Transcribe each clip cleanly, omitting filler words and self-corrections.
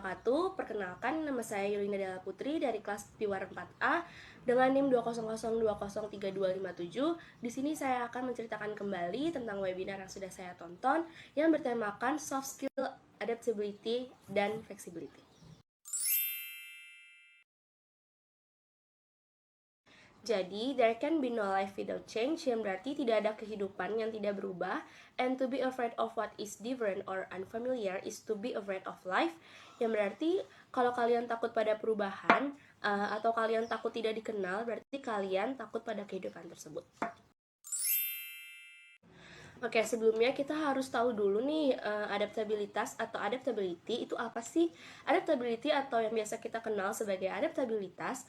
wabarakatuh. Perkenalkan, nama saya Yulinda Della Putri dari kelas Piwar 4A dengan NIM 200203257. Di sini saya akan menceritakan kembali tentang webinar yang sudah saya tonton yang bertemakan soft skill, adaptability, dan flexibility. Jadi, there can be no life without change, yang berarti tidak ada kehidupan yang tidak berubah. And to be afraid of what is different or unfamiliar is to be afraid of life, yang berarti kalau kalian takut pada perubahan atau kalian takut tidak dikenal, berarti kalian takut pada kehidupan tersebut. Oke, sebelumnya kita harus tahu dulu nih, adaptabilitas atau adaptability itu apa sih? Adaptability atau yang biasa kita kenal sebagai adaptabilitas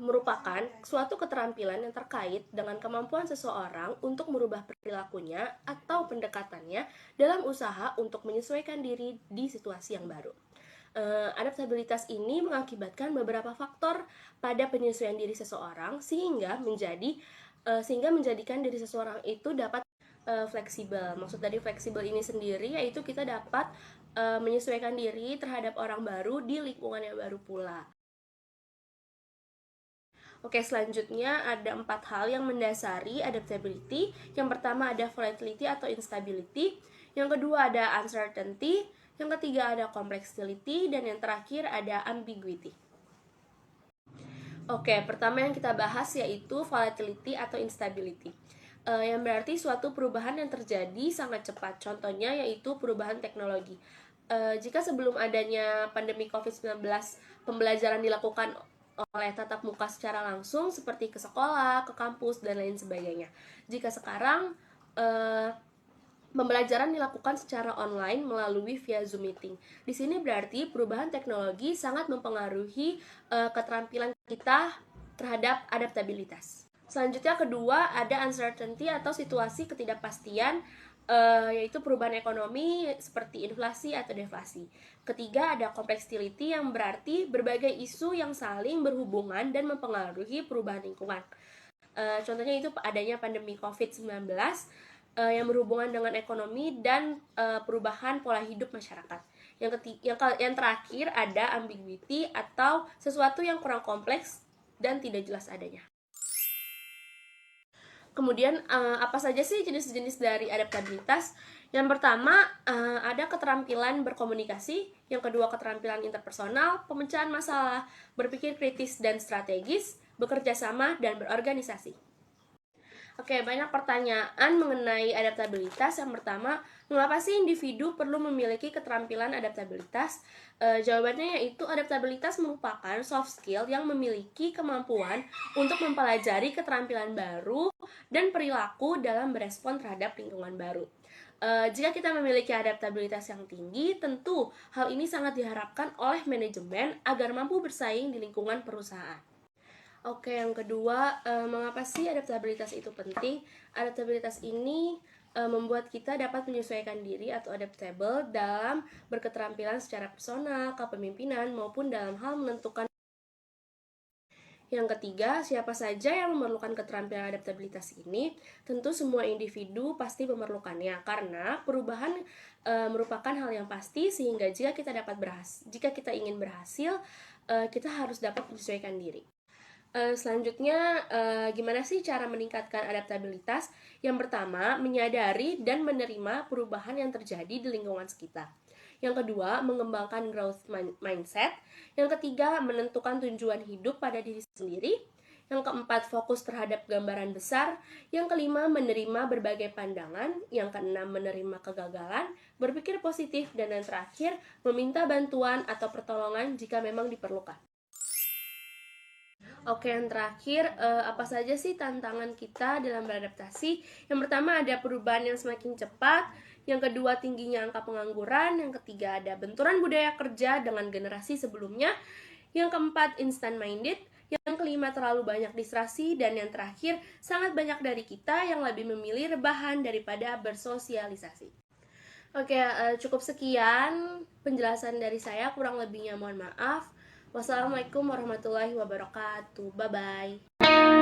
merupakan suatu keterampilan yang terkait dengan kemampuan seseorang untuk merubah perilakunya atau pendekatannya dalam usaha untuk menyesuaikan diri di situasi yang baru. Adaptabilitas ini mengakibatkan beberapa faktor pada penyesuaian diri seseorang sehingga menjadikan diri seseorang itu dapat fleksibel. Maksud dari fleksibel ini sendiri yaitu kita dapat menyesuaikan diri terhadap orang baru di lingkungan yang baru pula. Oke, selanjutnya ada 4 hal yang mendasari adaptability. Yang pertama ada volatility atau instability. Yang kedua ada uncertainty. Yang ketiga ada complexity. Dan yang terakhir ada ambiguity. Oke, pertama yang kita bahas yaitu volatility atau instability. Yang berarti suatu perubahan yang terjadi sangat cepat. Contohnya yaitu perubahan teknologi. Jika sebelum adanya pandemi COVID-19 pembelajaran dilakukan oleh tatap muka secara langsung seperti ke sekolah, ke kampus, dan lain sebagainya. Jika sekarang pembelajaran dilakukan secara online melalui via Zoom meeting. Di sini berarti perubahan teknologi sangat mempengaruhi keterampilan kita terhadap adaptabilitas. Selanjutnya kedua ada uncertainty atau situasi ketidakpastian, yaitu perubahan ekonomi seperti inflasi atau deflasi. Ketiga ada complexity yang berarti berbagai isu yang saling berhubungan dan mempengaruhi perubahan lingkungan. Contohnya itu adanya pandemi COVID-19 yang berhubungan dengan ekonomi dan perubahan pola hidup masyarakat. Yang terakhir ada ambiguity atau sesuatu yang kurang kompleks dan tidak jelas adanya. Kemudian apa saja sih jenis-jenis dari adaptabilitas? Yang pertama ada keterampilan berkomunikasi, yang kedua keterampilan interpersonal, pemecahan masalah, berpikir kritis dan strategis, bekerja sama dan berorganisasi. Oke, banyak pertanyaan mengenai adaptabilitas. Yang pertama, mengapa sih individu perlu memiliki keterampilan adaptabilitas? Jawabannya yaitu adaptabilitas merupakan soft skill yang memiliki kemampuan untuk mempelajari keterampilan baru dan perilaku dalam berespon terhadap lingkungan baru. Jika kita memiliki adaptabilitas yang tinggi, tentu hal ini sangat diharapkan oleh manajemen agar mampu bersaing di lingkungan perusahaan. Oke, yang kedua, mengapa sih adaptabilitas itu penting? Adaptabilitas ini membuat kita dapat menyesuaikan diri atau adaptable dalam berketerampilan secara personal, kepemimpinan, maupun dalam hal menentukan. Yang ketiga, siapa saja yang memerlukan keterampilan adaptabilitas ini? Tentu semua individu pasti memerlukannya, karena perubahan merupakan hal yang pasti, sehingga jika kita ingin berhasil, kita harus dapat menyesuaikan diri. Selanjutnya, gimana sih cara meningkatkan adaptabilitas? Yang pertama, menyadari dan menerima perubahan yang terjadi di lingkungan sekitar. Yang kedua, mengembangkan growth mindset. Yang ketiga, menentukan tujuan hidup pada diri sendiri. Yang keempat, fokus terhadap gambaran besar. Yang kelima, menerima berbagai pandangan. Yang keenam, menerima kegagalan, berpikir positif. Dan yang terakhir, meminta bantuan atau pertolongan jika memang diperlukan. Oke, yang terakhir, apa saja sih tantangan kita dalam beradaptasi? Yang pertama ada perubahan yang semakin cepat, yang kedua tingginya angka pengangguran, yang ketiga ada benturan budaya kerja dengan generasi sebelumnya, yang keempat instant minded, yang kelima terlalu banyak distraksi, dan yang terakhir sangat banyak dari kita yang lebih memilih rebahan daripada bersosialisasi. Oke, cukup sekian penjelasan dari saya, kurang lebihnya mohon maaf. Wassalamualaikum warahmatullahi wabarakatuh. Bye-bye.